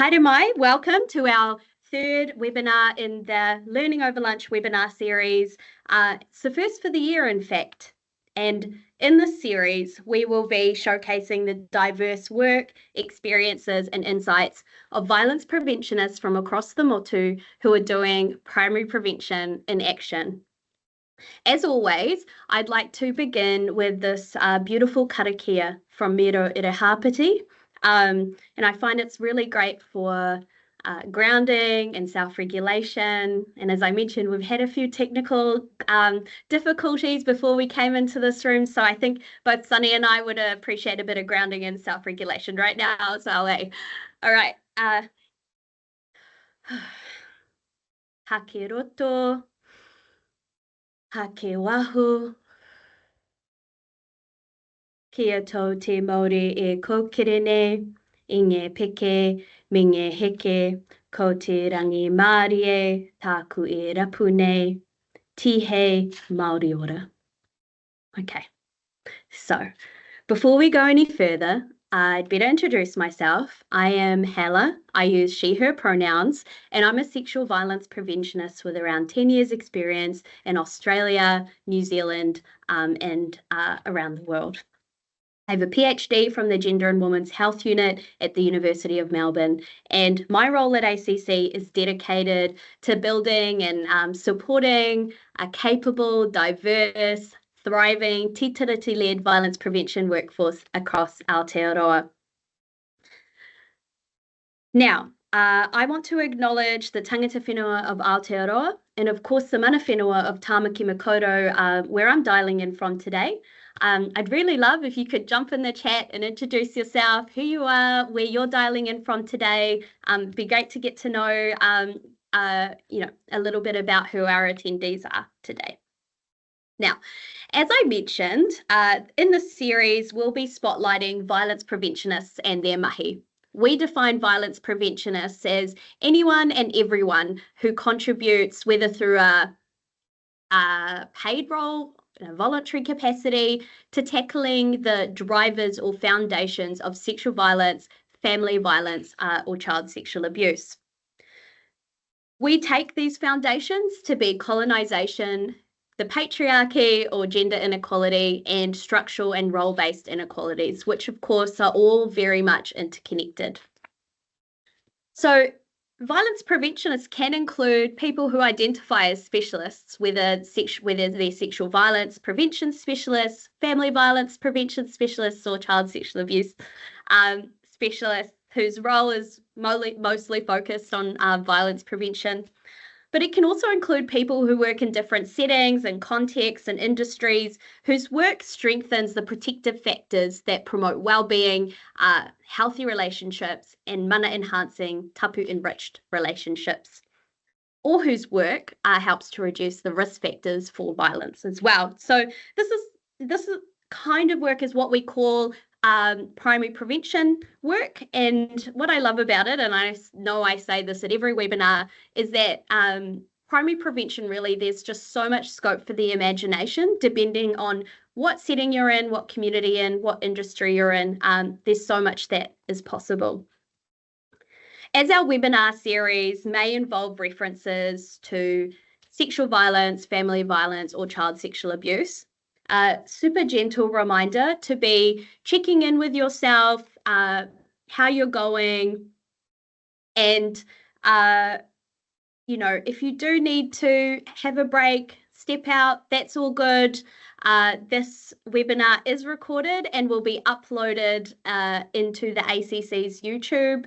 Haere mai, welcome to our third webinar in the Learning Over Lunch webinar series. It's the first for the year, in fact. And in this series, we will be showcasing the diverse work, experiences and insights of violence preventionists from across the motu who are doing primary prevention in action. As always, I'd like to begin with this beautiful karakia from Miro Irehāpiti. And I find it's really great for grounding and self-regulation. And as I mentioned, we've had a few technical difficulties before we came into this room. So I think both Sunny and I would appreciate a bit of grounding and self-regulation right now. So all right. Hake roto. Hake wahu. Kia tau te Māori e kokirene, i ngē peke, me ngē heke, ko te rangi Māori e, tāku e rapu nei, tihei Māori ora. Okay, so before we go any further, I'd better introduce myself. I am Hella. I use she, her pronouns, and I'm a sexual violence preventionist with around 10 years experience in Australia, New Zealand, and around the world. I have a PhD from the Gender and Women's Health Unit at the University of Melbourne, and my role at ACC is dedicated to building and supporting a capable, diverse, thriving, tītiriti-led violence prevention workforce across Aotearoa. Now, I want to acknowledge the tangata whenua of Aotearoa and, of course, the mana whenua of Tāmaki Makaurau, where I'm dialing in from today. I'd really love if you could jump in the chat and introduce yourself, who you are, where you're dialing in from today. It'd be great to get to know, a little bit about who our attendees are today. Now, as I mentioned, in this series, we'll be spotlighting violence preventionists and their mahi. We define violence preventionists as anyone and everyone who contributes, whether through a paid role, in a voluntary capacity, to tackling the drivers or foundations of sexual violence, family violence, or child sexual abuse. We take these foundations to be colonisation, the patriarchy or gender inequality, and structural and role-based inequalities, which of course are all very much interconnected. So violence preventionists can include people who identify as specialists, whether they're sexual violence prevention specialists, family violence prevention specialists, or child sexual abuse specialists whose role is mostly focused on violence prevention. But it can also include people who work in different settings and contexts and industries whose work strengthens the protective factors that promote well-being, healthy relationships, and mana-enhancing tapu-enriched relationships, or whose work helps to reduce the risk factors for violence as well. So this is kind of work is what we call primary prevention work. And what I love about it, and I know I say this at every webinar, is that primary prevention, really, there's just so much scope for the imagination, depending on what setting you're in, what community you're in, what industry you're in. There's so much that is possible. As our webinar series may involve references to sexual violence, family violence, or child sexual abuse, super gentle reminder to be checking in with yourself, how you're going, and if you do need to have a break, step out, that's all good. This webinar is recorded and will be uploaded into the ACC's YouTube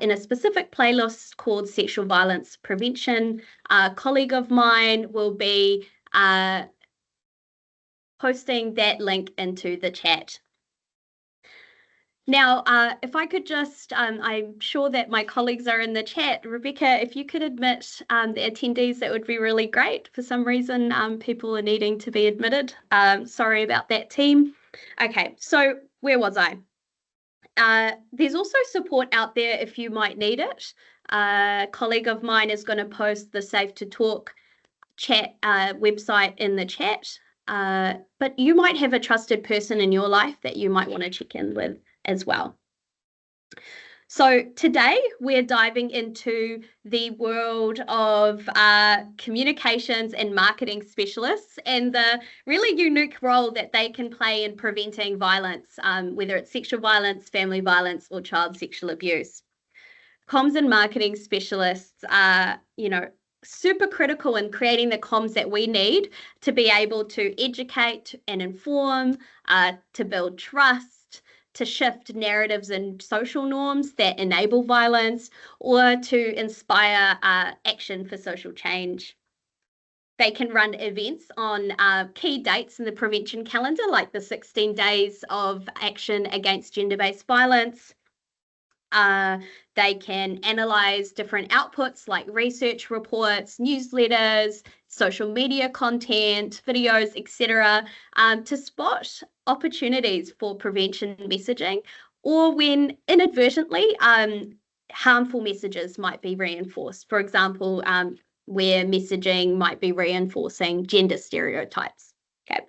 in a specific playlist called Sexual Violence Prevention. A colleague of mine will be posting that link into the chat. Now, if I could just, I'm sure that my colleagues are in the chat. Rebecca, if you could admit the attendees, that would be really great. For some reason, people are needing to be admitted. Sorry about that, team. Okay, so where was I? There's also support out there if you might need it. A colleague of mine is going to post the Safe to Talk chat website in the chat. But you might have a trusted person in your life that you might want to check in with as well. So today we're diving into the world of communications and marketing specialists and the really unique role that they can play in preventing violence, whether it's sexual violence, family violence, or child sexual abuse. Comms and marketing specialists are, super critical in creating the comms that we need to be able to educate and inform, to build trust, to shift narratives and social norms that enable violence, or to inspire action for social change. They can run events on key dates in the prevention calendar, like the 16 days of action against gender-based violence. They can analyze different outputs like research reports, newsletters, social media content, videos, etc., to spot opportunities for prevention messaging, or when inadvertently harmful messages might be reinforced. For example, where messaging might be reinforcing gender stereotypes. Okay,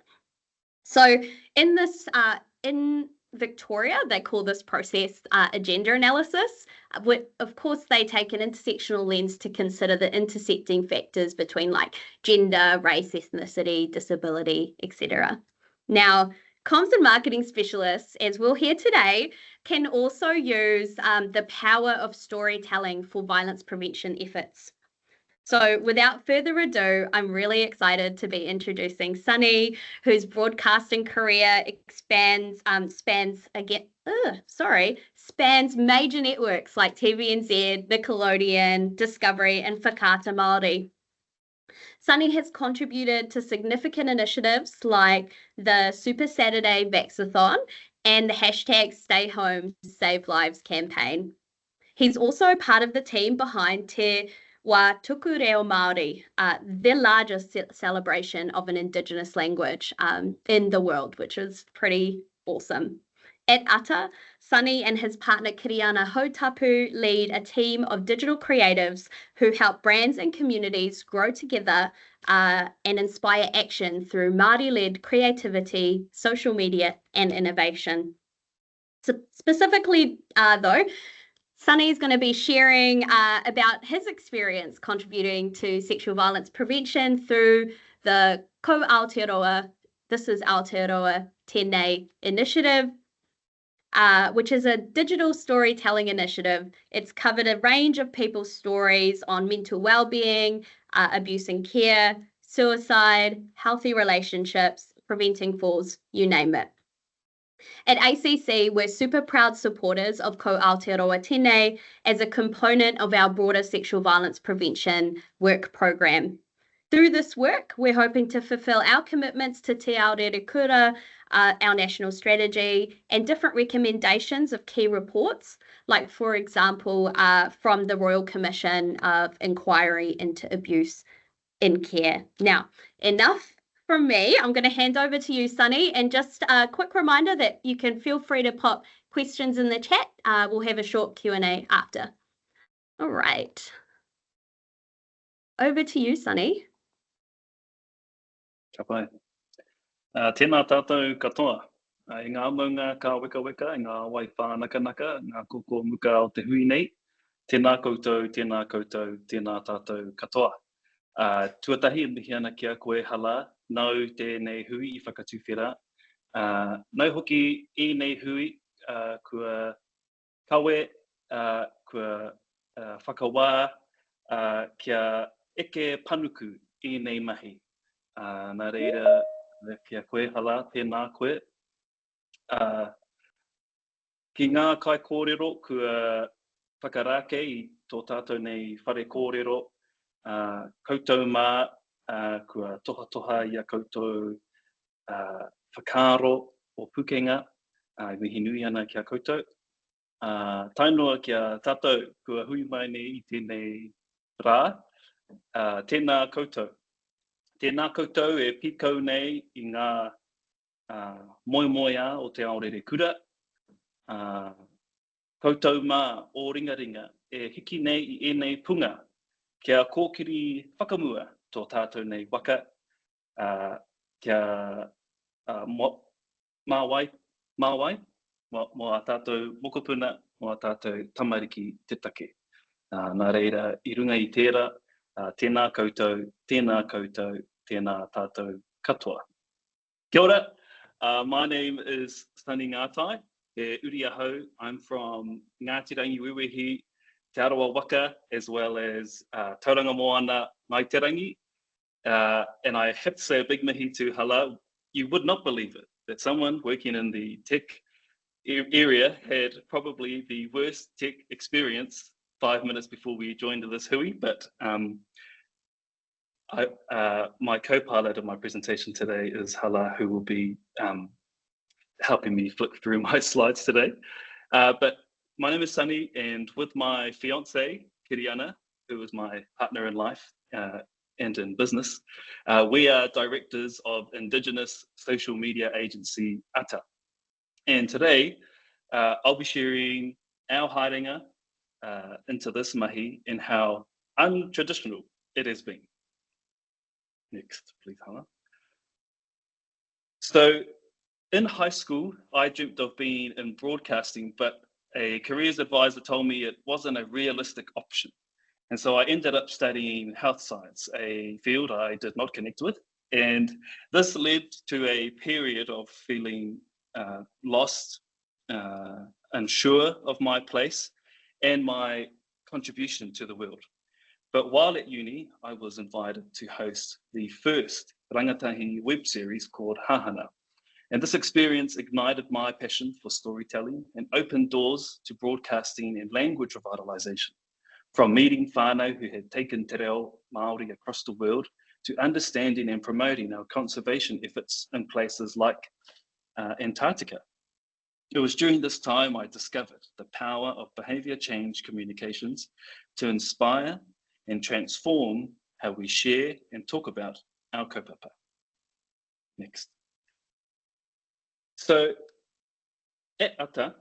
so in Victoria, they call this process a gender analysis. Of course, they take an intersectional lens to consider the intersecting factors between like gender, race, ethnicity, disability, etc. Now, comms and marketing specialists, as we'll hear today, can also use the power of storytelling for violence prevention efforts. So without further ado, I'm really excited to be introducing Sunny, whose broadcasting career spans major networks like TVNZ, Nickelodeon, Discovery, and Whakaata Māori. Sunny has contributed to significant initiatives like the Super Saturday Vaxathon and the hashtag Stay Home Save Lives campaign. He's also part of the team behind Te Wā Tuku Reo Māori, the largest celebration of an Indigenous language in the world, which is pretty awesome. At UTA, Sunny and his partner Kiriana Hautapu lead a team of digital creatives who help brands and communities grow together and inspire action through Māori-led creativity, social media, and innovation. So specifically, though, Sunny is going to be sharing about his experience contributing to sexual violence prevention through the Ko Aotearoa, This is Aotearoa Tēnei initiative, which is a digital storytelling initiative. It's covered a range of people's stories on mental well-being, abuse and care, suicide, healthy relationships, preventing falls, you name it. At ACC, we're super proud supporters of Ko Aotearoa Tēnei as a component of our broader sexual violence prevention work program. Through this work, we're hoping to fulfill our commitments to Te Ao Rerekura, our national strategy, and different recommendations of key reports, like, for example, from the Royal Commission of Inquiry into Abuse in Care. Now, enough from me. I'm going to hand over to you, Sunny, and just a quick reminder that you can feel free to pop questions in the chat. We'll have a short Q&A after. All right. Over to you, Sunny. Ka pai. Tēnā tātou katoa. I ngā maunga ka weka weka, i ngā wai whānaka naka, ngā koko muka o te hui nei. Tēnā koutou, tēnā koutou, tēnā tātou katoa. Tuatahi mihi ana kia koe hala, nau tēnei hui I whakatuwhera. Nau hoki I nei hui, kua kawe, kua whakawā, kia eke panuku I nei mahi. Nā reira, kia koe hala, tēnā koe. Ki ngā kai kōrero, kua whakarake I tō tātou nei whare kōrero, koutou mā, kua toha toha I a koutou whakaro o pukenga, mihi nui ana kia koutou. Tainoa kia tātou, kua hui mai nei I tēnei rā, tēnā koutou. Tēnā koutou e pikau nei I ngā moemoea o te ao rerekura. Koutou mā o ringa ringa e hiki nei I ēnei punga kia kōkiri whakamua tō tātou nei waka. Kia māwai, mo a tātou mokopuna o a tātou tamariki te take. Nā reira, I runga I tērā, tēnā koutou, tēnā tātou katoa. Kia ora, my name is Sunny Ngātai, e uri ahau. I'm from Ngātirangi Wewehi, Te Arawa Waka, as well as Tauranga Moana, Ngāi Te Rangi. And I have to say a big mihi to Hala. You would not believe it, that someone working in the tech area had probably the worst tech experience 5 minutes before we joined this hui, but my co-pilot of my presentation today is Hala, who will be helping me flick through my slides today. But my name is Sunny, and with my fiance, Kiriana, who is my partner in life and in business, we are directors of Indigenous social media agency Ata. And today, I'll be sharing our haerenga into this mahi and how untraditional it has been. Next, please, Hannah. So in high school, I dreamt of being in broadcasting, but a careers advisor told me it wasn't a realistic option. And so I ended up studying health science, a field I did not connect with. And this led to a period of feeling lost, unsure of my place and my contribution to the world. But while at uni, I was invited to host the first rangatahi web series called Hahana. And this experience ignited my passion for storytelling and opened doors to broadcasting and language revitalization. From meeting whānau who had taken te reo Māori across the world to understanding and promoting our conservation efforts in places like Antarctica. It was during this time I discovered the power of behavior change communications to inspire and transform how we share and talk about our kaupapa. Next. So at Ata,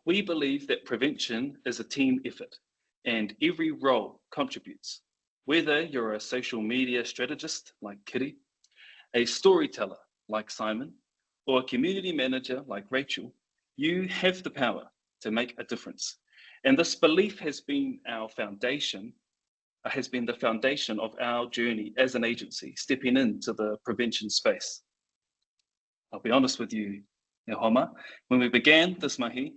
we believe that prevention is a team effort and every role contributes. Whether you're a social media strategist like Kiri, a storyteller like Simon, or a community manager like Rachel, you have the power to make a difference. And this belief has been our foundation, has been the foundation of our journey as an agency, stepping into the prevention space. I'll be honest with you, e homa, when we began this mahi,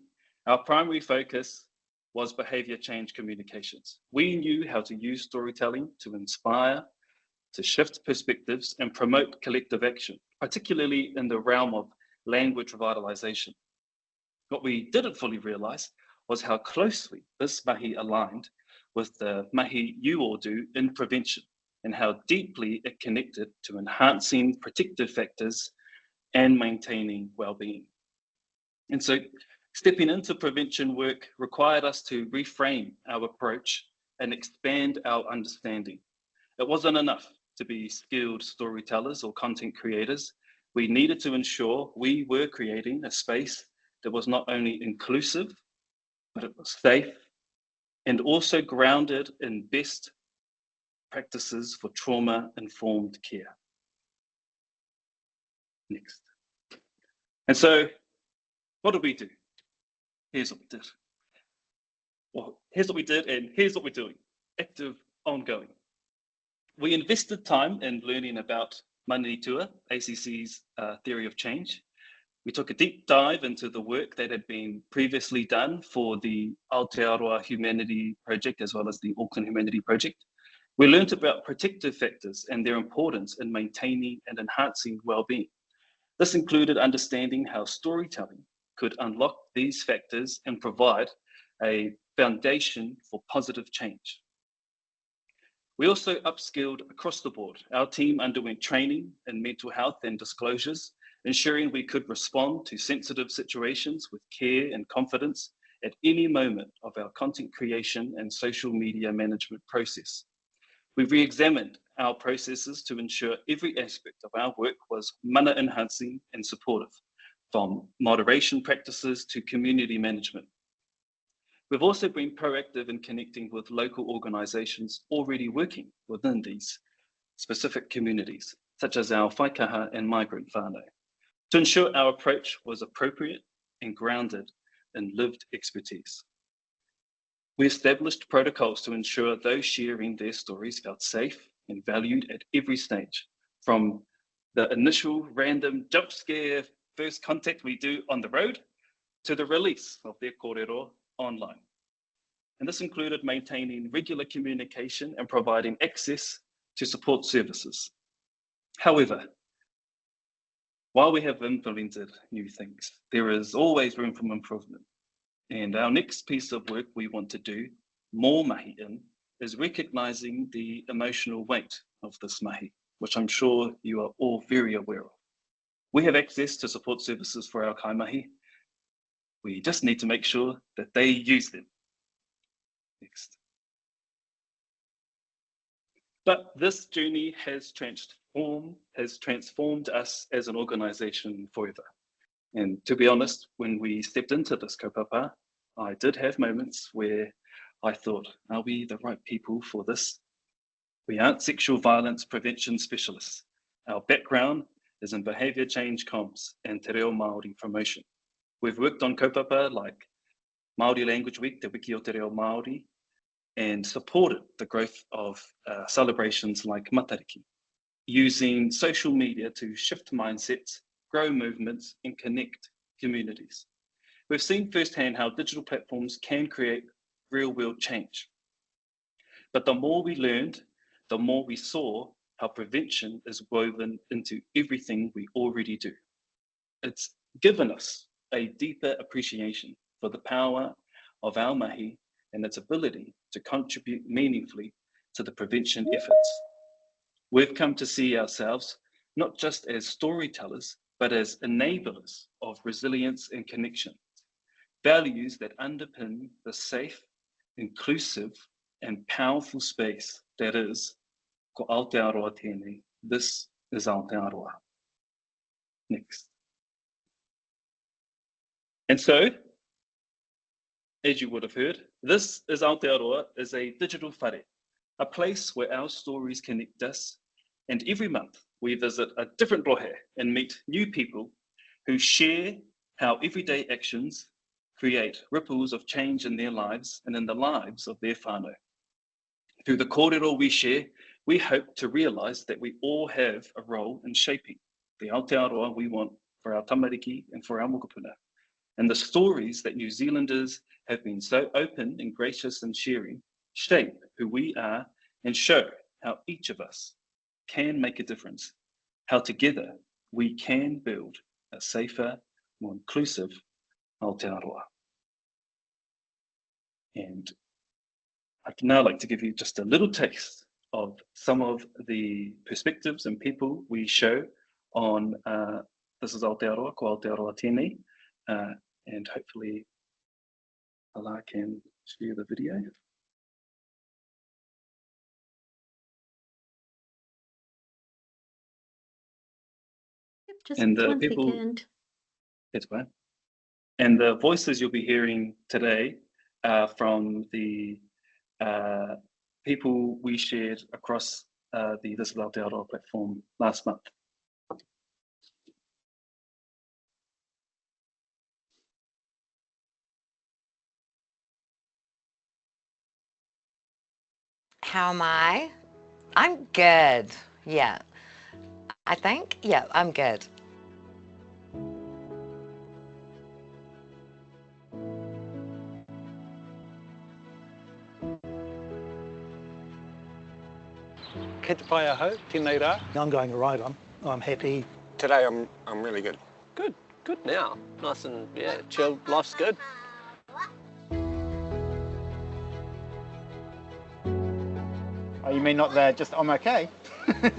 our primary focus was behavior change communications. We knew how to use storytelling to inspire, to shift perspectives and promote collective action, particularly in the realm of language revitalization. What we didn't fully realize was how closely this mahi aligned with the mahi you all do in prevention and how deeply it connected to enhancing protective factors and maintaining well-being. And so stepping into prevention work required us to reframe our approach and expand our understanding. It wasn't enough to be skilled storytellers or content creators. We needed to ensure we were creating a space that was not only inclusive, but it was safe and also grounded in best practices for trauma-informed care. Next. And so, what did we do? Here's what we did. Well, here's what we did, and here's what we're doing. Active, ongoing. We invested time in learning about Maninitua, ACC's theory of change. We took a deep dive into the work that had been previously done for the Aotearoa Humanity Project, as well as the Auckland Humanity Project. We learned about protective factors and their importance in maintaining and enhancing well-being. This included understanding how storytelling could unlock these factors and provide a foundation for positive change. We also upskilled across the board. Our team underwent training in mental health and disclosures, ensuring we could respond to sensitive situations with care and confidence at any moment of our content creation and social media management process. We re-examined our processes to ensure every aspect of our work was mana enhancing and supportive, from moderation practices to community management. We've also been proactive in connecting with local organisations already working within these specific communities, such as our whaikaha and migrant whānau, to ensure our approach was appropriate and grounded and lived expertise. We established protocols to ensure those sharing their stories felt safe and valued at every stage, from the initial random jump scare first contact we do on the road to the release of their kōrero online. And this included maintaining regular communication and providing access to support services. However, while we have implemented new things, there is always room for improvement. And our next piece of work we want to do, more mahi in, is recognizing the emotional weight of this mahi, which I'm sure you are all very aware of. We have access to support services for our kaimahi. We just need to make sure that they use them. Next. But this journey has transformed us as an organization forever. And to be honest, when we stepped into this kaupapa, I did have moments where I thought, are we the right people for this? We aren't sexual violence prevention specialists. Our background is in behavior change comms and te reo Māori promotion. We've worked on kaupapa like Māori Language Week, Te Wiki o Te Reo Māori, and supported the growth of celebrations like Matariki, using social media to shift mindsets, grow movements, and connect communities. We've seen firsthand how digital platforms can create real-world change. But the more we learned, the more we saw how prevention is woven into everything we already do. It's given us a deeper appreciation for the power of our mahi and its ability to contribute meaningfully to the prevention efforts. We've come to see ourselves not just as storytellers, but as enablers of resilience and connection, values that underpin the safe, inclusive, and powerful space that is ko Aotearoa tēnei. This is Aotearoa. Next. And so, as you would have heard, This is Aotearoa is a digital whare, a place where our stories connect us, and every month we visit a different rohe and meet new people who share how everyday actions create ripples of change in their lives and in the lives of their whānau. Through the kōrero we share, we hope to realise that we all have a role in shaping the Aotearoa we want for our tamariki and for our mokopuna. And the stories that New Zealanders have been so open and gracious in sharing shape who we are and show how each of us can make a difference, how together we can build a safer, more inclusive Aotearoa. And I'd now like to give you just a little taste of some of the perspectives and people we show on This is Aotearoa, ko Aotearoa tēnei, and hopefully Ala can share the video. Just And the one people, second. that's fine. And the voices you'll be hearing today are from the people we shared across the This is Aotearoa platform last month. How am I? I'm good. Yeah. I think, yeah, I'm good. Kei te pai aho, tēnei rā. I'm going all right. I'm happy. Today I'm really good. Good now. Nice and chill. Life's good. Oh, you mean not just I'm okay? You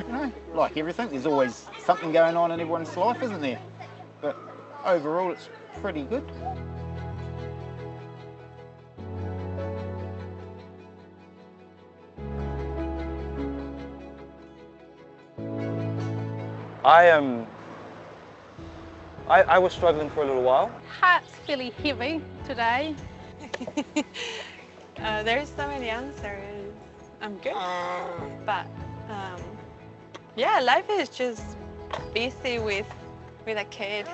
know, like everything, there's always something going on in everyone's life, isn't there? But overall, it's pretty good. I was struggling for a little while. Heart's feeling heavy today. There's so many answers. I'm good. But yeah, life is just busy with with a kid.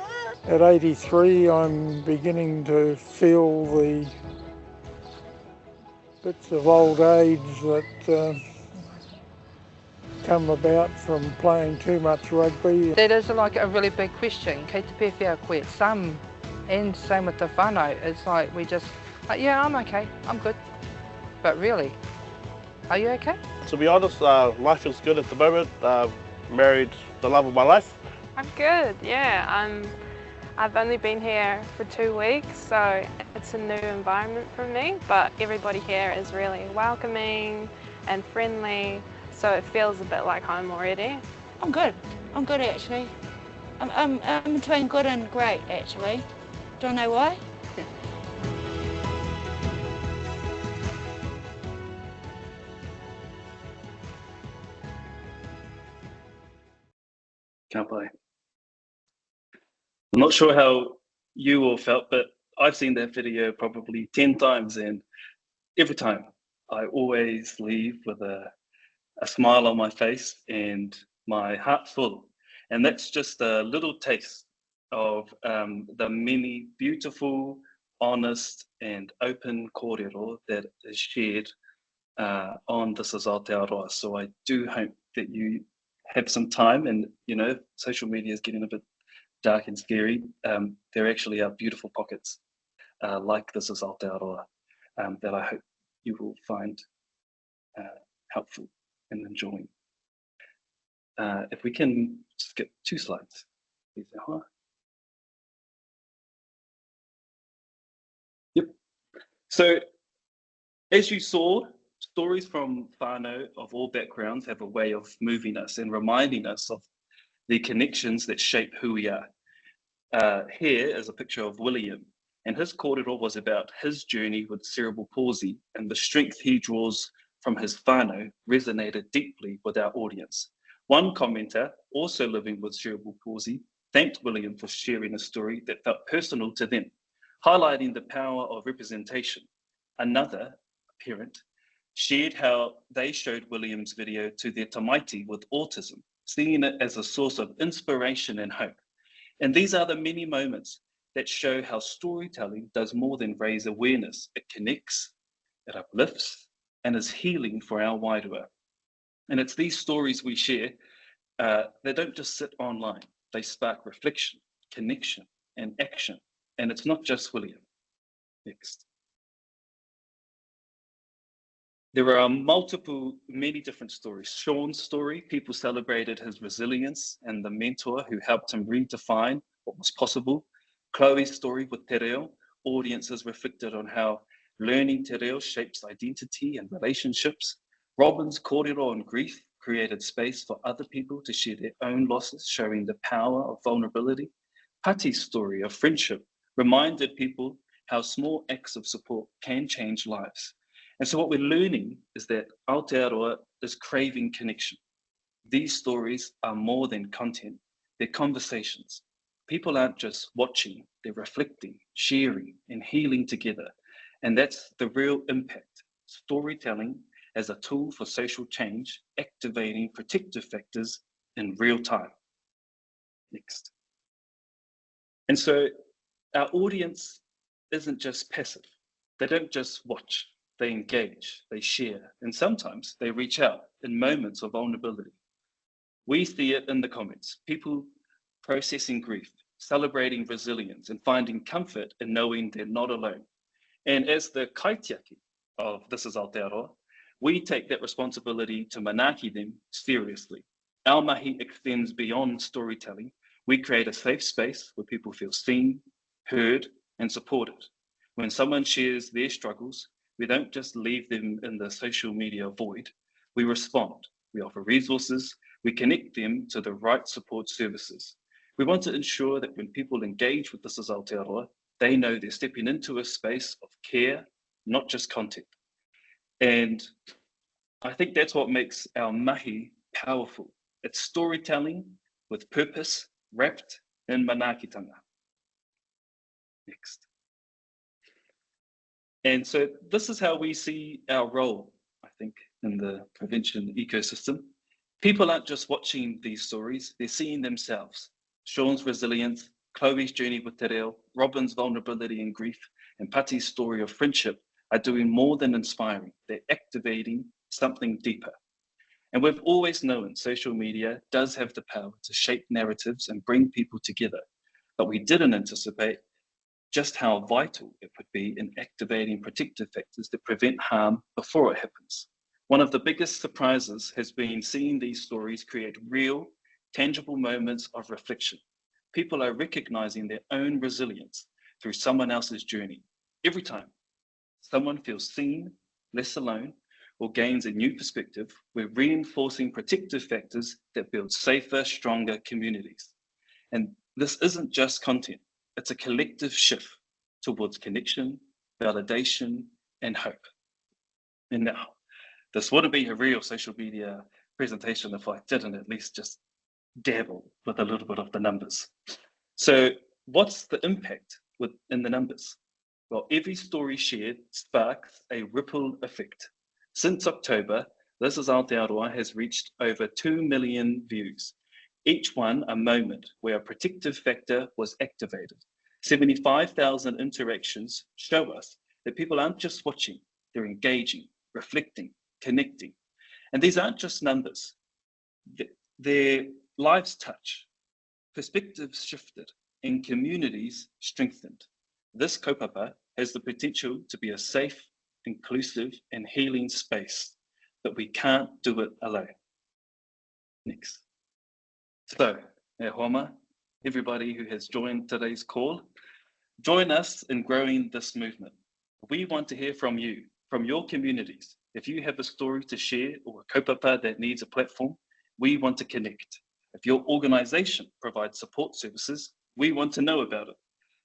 At 83, I'm beginning to feel the bits of old age that come about from playing too much rugby. That is like a really big question. Kei te pewhia koe some, and same with the whānau. It's like we just, yeah, I'm okay, I'm good. But really, are you okay? To be honest, life feels good at the moment. Married the love of my life. I'm good, yeah. I've only been here for 2 weeks, so it's a new environment for me, but everybody here is really welcoming and friendly, so it feels a bit like home already. I'm good. I'm good actually. I'm between good and great actually. Do I know why? Can't play. I'm not sure how you all felt, but I've seen that video probably 10 times, and every time I always leave with a smile on my face and my heart full. And that's just a little taste of the many beautiful, honest and open kōrero that is shared on This Is Aotearoa. So I do hope that you have some time, and you know, social media is getting a bit dark and scary. There actually are beautiful pockets like This Is Aotearoa that I hope you will find helpful and enjoying. If we can skip 2 slides, please. Yep. So as you saw, stories from whānau of all backgrounds have a way of moving us and reminding us of the connections that shape who we are. Here is a picture of William, and his kōrero was about his journey with cerebral palsy, and the strength he draws from his whānau resonated deeply with our audience. One commenter, also living with cerebral palsy, thanked William for sharing a story that felt personal to them, highlighting the power of representation. Another, a parent, shared how they showed William's video to their tamaiti with autism, seeing it as a source of inspiration and hope. And these are the many moments that show how storytelling does more than raise awareness. It connects, it uplifts, and is healing for our wairua. And it's these stories we share they don't just sit online. They spark reflection, connection, and action. And it's not just William. Next. There are many different stories. Sean's story, people celebrated his resilience and the mentor who helped him redefine what was possible. Chloe's story with te reo, audiences reflected on how learning te reo shapes identity and relationships. Robin's kōrero on grief created space for other people to share their own losses, showing the power of vulnerability. Pati's story of friendship reminded people how small acts of support can change lives. And so what we're learning is that Aotearoa is craving connection. These stories are more than content, they're conversations. People aren't just watching, they're reflecting, sharing, and healing together. And that's the real impact. Storytelling as a tool for social change, activating protective factors in real time. Next. And so our audience isn't just passive. They don't just watch. They engage, they share, and sometimes they reach out in moments of vulnerability. We see it in the comments, people processing grief, celebrating resilience, and finding comfort in knowing they're not alone. And as the kaitiaki of This Is Aotearoa, we take that responsibility to manaaki them seriously. Our mahi extends beyond storytelling. We create a safe space where people feel seen, heard, and supported. When someone shares their struggles, we don't just leave them in the social media void. We respond. We offer resources. We connect them to the right support services. We want to ensure that when people engage with This Is Aotearoa, they know they're stepping into a space of care, not just content. And I think that's what makes our mahi powerful. It's storytelling with purpose wrapped in manaakitanga. Next. And so this is how we see our role, I think, in the prevention ecosystem. People aren't just watching these stories, they're seeing themselves. Sean's resilience, Chloe's journey with te reo, Robin's vulnerability and grief, and Pati's story of friendship are doing more than inspiring. They're activating something deeper. And we've always known social media does have the power to shape narratives and bring people together, but we didn't anticipate just how vital it would be in activating protective factors that prevent harm before it happens. One of the biggest surprises has been seeing these stories create real, tangible moments of reflection. People are recognizing their own resilience through someone else's journey. Every time someone feels seen, less alone, or gains a new perspective, we're reinforcing protective factors that build safer, stronger communities. And this isn't just content, it's a collective shift towards connection, validation, and hope. And now, this wouldn't be a real social media presentation if I didn't at least just dabble with a little bit of the numbers. So what's the impact in the numbers? Well, every story shared sparks a ripple effect. Since October, This Is Aotearoa has reached over 2 million views, each one a moment where a protective factor was activated. 75,000 interactions show us that people aren't just watching, they're engaging, reflecting, connecting. And these aren't just numbers. Their lives touch, perspectives shifted, and communities strengthened. This kaupapa has the potential to be a safe, inclusive, and healing space, but we can't do it alone. Next. So, e homa, everybody who has joined today's call, join us in growing this movement. We want to hear from you, from your communities. If you have a story to share or a kaupapa that needs a platform, we want to connect. If your organization provides support services, we want to know about it,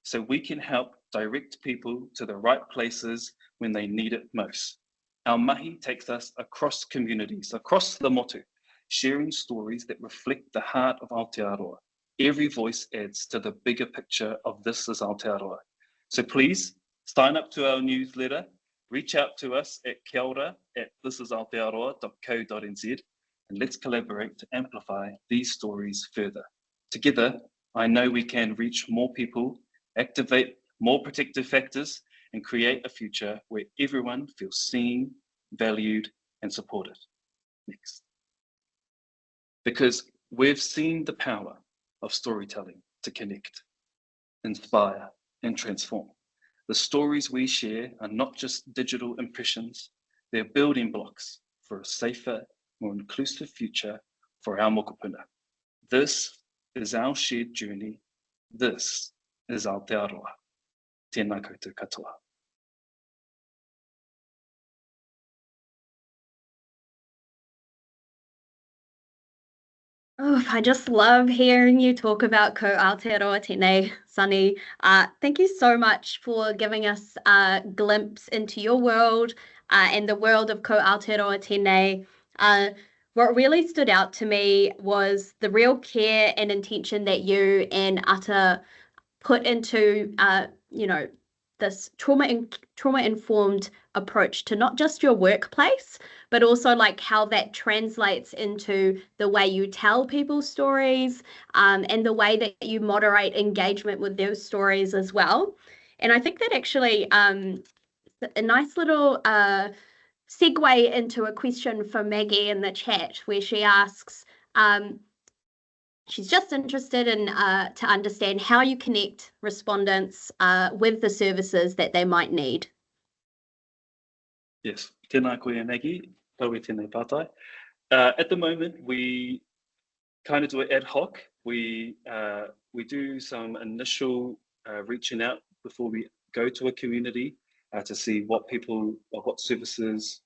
so we can help direct people to the right places when they need it most. Our mahi takes us across communities, across the motu, sharing stories that reflect the heart of Aotearoa. Every voice adds to the bigger picture of This Is Aotearoa. So please sign up to our newsletter, reach out to us at kiaora@thisisaotearoa.co.nz, and let's collaborate to amplify these stories further. Together, I know we can reach more people, activate more protective factors, and create a future where everyone feels seen, valued, and supported. Next. Because we've seen the power of storytelling to connect, inspire, and transform. The stories we share are not just digital impressions, they're building blocks for a safer, more inclusive future for our mokopuna. This is our shared journey. This is Aotearoa. Tēnā koutou katoa. Oh, I just love hearing you talk about Ko Aotearoa Tēnei, Sunny. Thank you so much for giving us a glimpse into your world and the world of Ko Aotearoa Tēnei. What really stood out to me was the real care and intention that you and Ata put into, this trauma-informed approach to not just your workplace, but also like how that translates into the way you tell people stories, and the way that you moderate engagement with those stories as well. And I think that actually a nice little segue into a question from Maggie in the chat, where she asks, she's just interested in to understand how you connect respondents with the services that they might need. Yes, tēnā koe Maggie, tau e tēnei pātai. At the moment, we kind of do it ad hoc. We do some initial reaching out before we go to a community to see what people or what services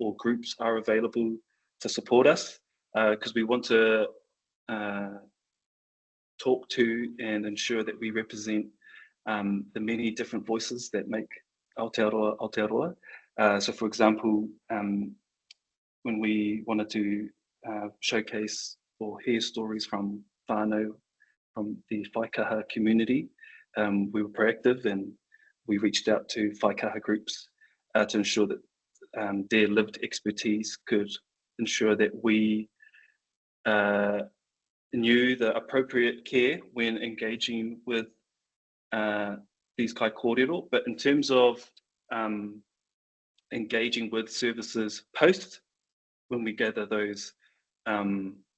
or groups are available to support us, because we want to talk to and ensure that we represent the many different voices that make Aotearoa Aotearoa. So for example, when we wanted to showcase or hear stories from whānau, from the Waikaha community, we were proactive and we reached out to Waikaha groups to ensure that their lived expertise could ensure that we knew the appropriate care when engaging with these kai kōrero, but in terms of engaging with services post, when we gather those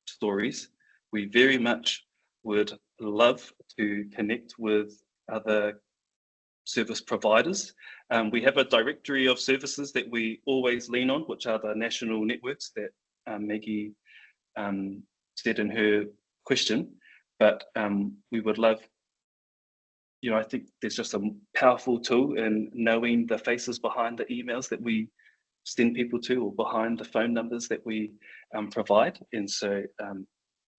stories, we very much would love to connect with other service providers. We have a directory of services that we always lean on, which are the national networks that Maggie said in her question, but we would love, I think there's just a powerful tool in knowing the faces behind the emails that we send people to, or behind the phone numbers that we provide. And so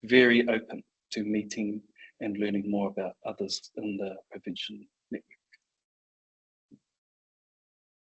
very open to meeting and learning more about others in the prevention network.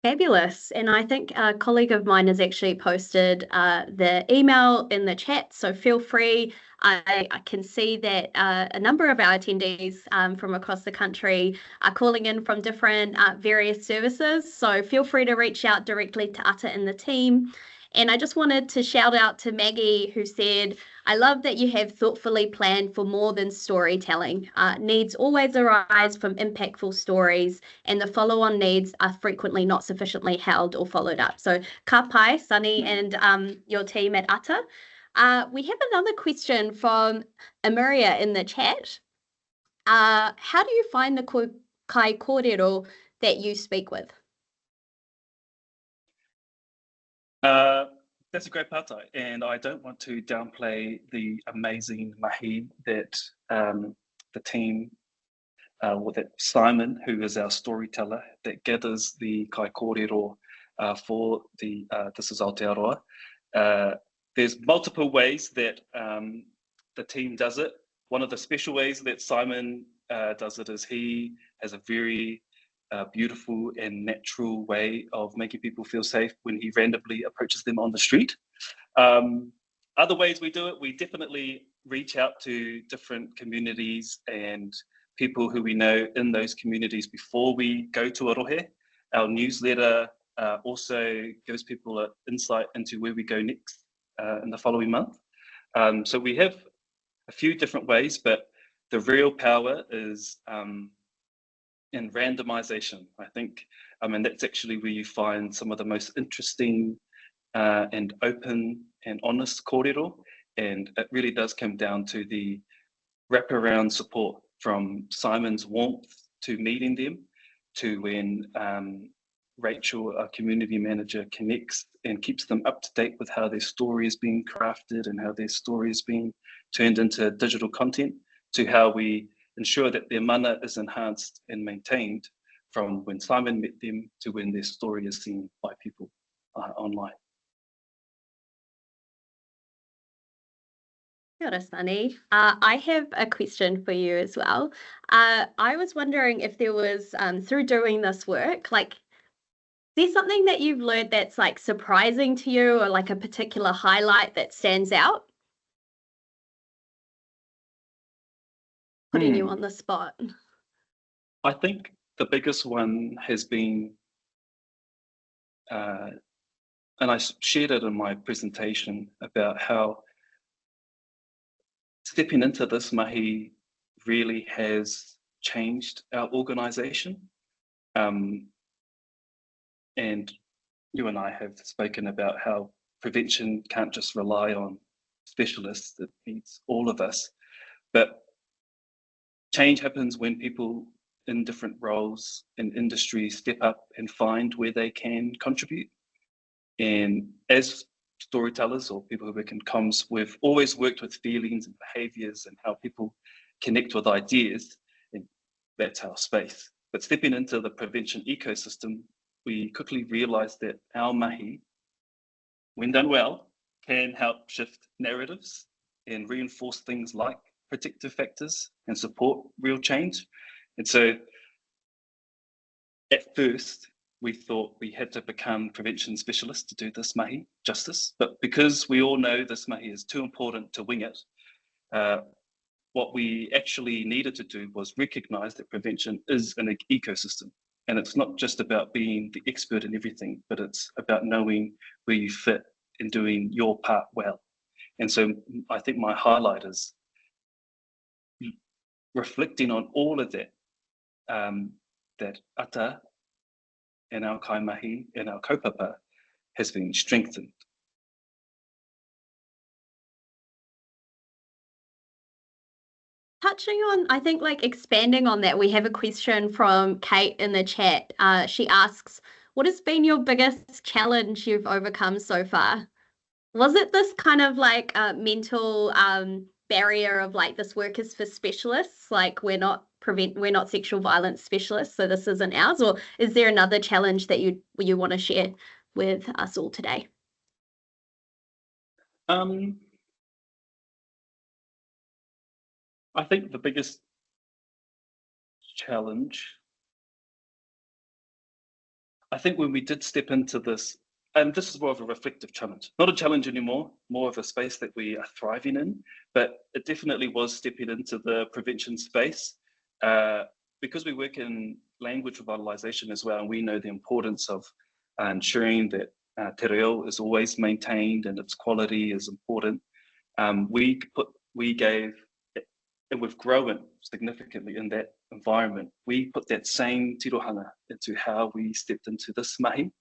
Fabulous. And I think a colleague of mine has actually posted the email in the chat, so feel free. I can see that a number of our attendees from across the country are calling in from different various services, so feel free to reach out directly to Ata and the team. And I just wanted to shout out to Maggie, who said, I love that you have thoughtfully planned for more than storytelling. Needs always arise from impactful stories, and the follow-on needs are frequently not sufficiently held or followed up. So ka pai, Sunny, and your team at Ata. We have another question from Amuria in the chat. How do you find the kai kōrero that you speak with? That's a great pātai, and I don't want to downplay the amazing mahi that the team, or that Simon, who is our storyteller, that gathers the kai kōrero for the This is Aotearoa. There's multiple ways that the team does it. One of the special ways that Simon does it is he has a very beautiful and natural way of making people feel safe when he randomly approaches them on the street. Other ways we do it, we definitely reach out to different communities and people who we know in those communities before we go to Orohe. Our newsletter also gives people an insight into where we go next in the following month. So we have a few different ways, but the real power is in randomization, I think. And that's actually where you find some of the most interesting and open and honest kōrero. And it really does come down to the wraparound support, from Simon's warmth to meeting them, to when Rachel, our community manager, connects and keeps them up to date with how their story is being crafted and how their story is being turned into digital content, to how we ensure that their mana is enhanced and maintained from when Simon met them to when their story is seen by people online. Kia ora, Sunny. I have a question for you as well. I was wondering if there was, through doing this work, like, is there something that you've learned that's like surprising to you, or like a particular highlight that stands out? Putting you on the spot. I think the biggest one has been, and I shared it in my presentation, about how stepping into this mahi really has changed our organisation. And you and I have spoken about how prevention can't just rely on specialists, it needs all of us. But change happens when people in different roles in industry step up and find where they can contribute. And as storytellers or people who work in comms, we've always worked with feelings and behaviours and how people connect with ideas, and that's our space. But stepping into the prevention ecosystem, we quickly realised that our mahi, when done well, can help shift narratives and reinforce things like protective factors and support real change. And so at first, we thought we had to become prevention specialists to do this mahi justice. But because we all know this mahi is too important to wing it, what we actually needed to do was recognise that prevention is an ecosystem. And it's not just about being the expert in everything, but it's about knowing where you fit and doing your part well. And so I think my highlight is reflecting on all of that, that ata and our kaimahi and our kaupapa has been strengthened. Touching on, I think, like expanding on that, we have a question from Kate in the chat. She asks, what has been your biggest challenge you've overcome so far? Was it this kind of like mental barrier of like, this work is for specialists, like we're not sexual violence specialists, so this isn't ours? Or is there another challenge that you want to share with us all today? I think the biggest challenge, I think when we did step into this, and this is more of a reflective challenge, not a challenge anymore, more of a space that we are thriving in, but it definitely was stepping into the prevention space. Because we work in language revitalisation as well, and we know the importance of ensuring that te reo is always maintained and its quality is important. We gave, and we've grown significantly in that environment. We put that same tirohanga into how we stepped into this mahi,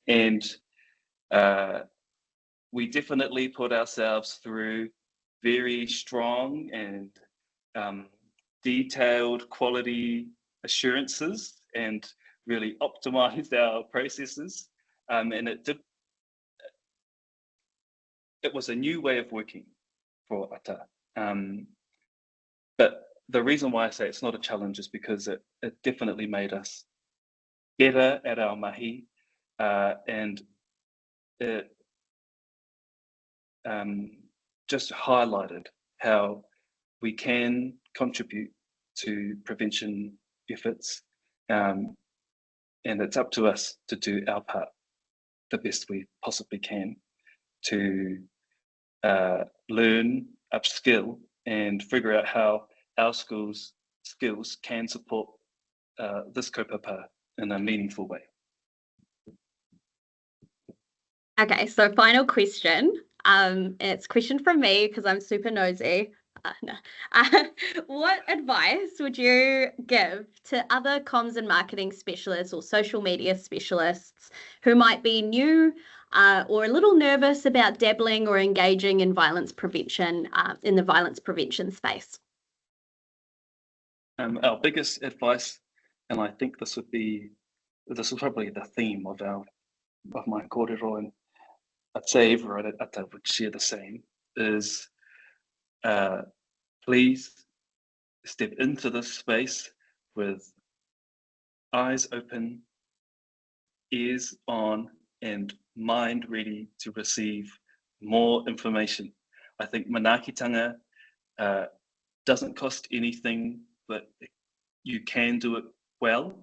and we definitely put ourselves through very strong and detailed quality assurances and really optimized our processes. And it was a new way of working for ata. But the reason why I say it's not a challenge is because it definitely made us better at our mahi, and it just highlighted how we can contribute to prevention efforts, and it's up to us to do our part the best we possibly can to learn, upskill, and figure out how our skills can support this kaupapa in a meaningful way. Okay, so final question. It's a question from me because I'm super nosy. What advice would you give to other comms and marketing specialists or social media specialists who might be new or a little nervous about dabbling or engaging in violence prevention, in the violence prevention space? Our biggest advice, and I think this is probably the theme of my kōrero, and I'd say everyone at ata would share the same, is please step into this space with eyes open, ears on, and mind ready to receive more information. I think manaakitanga doesn't cost anything, but you can do it well.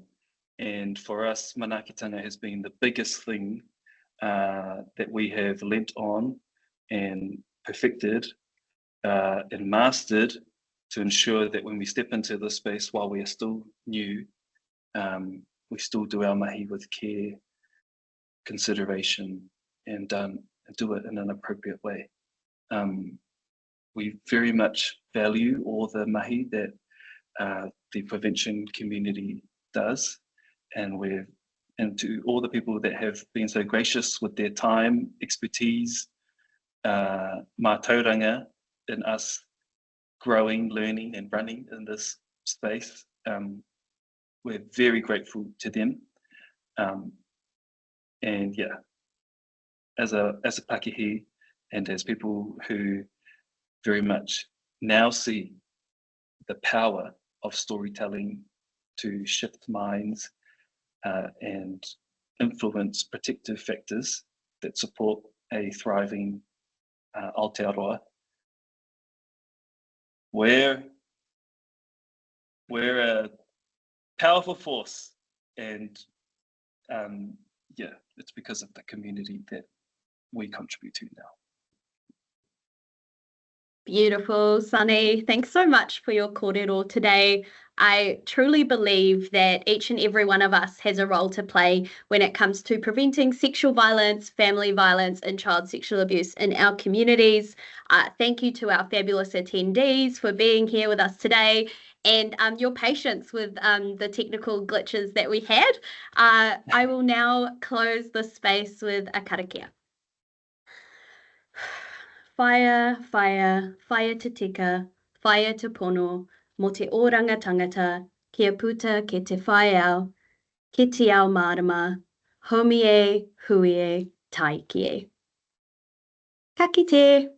And for us, manaakitanga has been the biggest thing that we have lent on and perfected and mastered to ensure that when we step into this space, while we are still new, we still do our mahi with care, consideration, and do it in an appropriate way. We very much value all the mahi that the prevention community does, and to all the people that have been so gracious with their time, expertise, mātauranga in us growing, learning, and running in this space. We're very grateful to them. And yeah, as a Pakehi and as people who very much now see the power of storytelling to shift minds and influence protective factors that support a thriving Aotearoa, we're a powerful force, and yeah, it's because of the community that we contribute to now. Beautiful, Sunny. Thanks so much for your kōrero today. I truly believe that each and every one of us has a role to play when it comes to preventing sexual violence, family violence, and child sexual abuse in our communities. Thank you to our fabulous attendees for being here with us today. and your patience with the technical glitches that we had. I will now close the space with a karakia. Whaia, whaia, whaia te tika, whaia te pono, mo te oranga tangata, kia puta ke te whaiau, ki te ao marama, homie, huie, taiki e. Ka kite.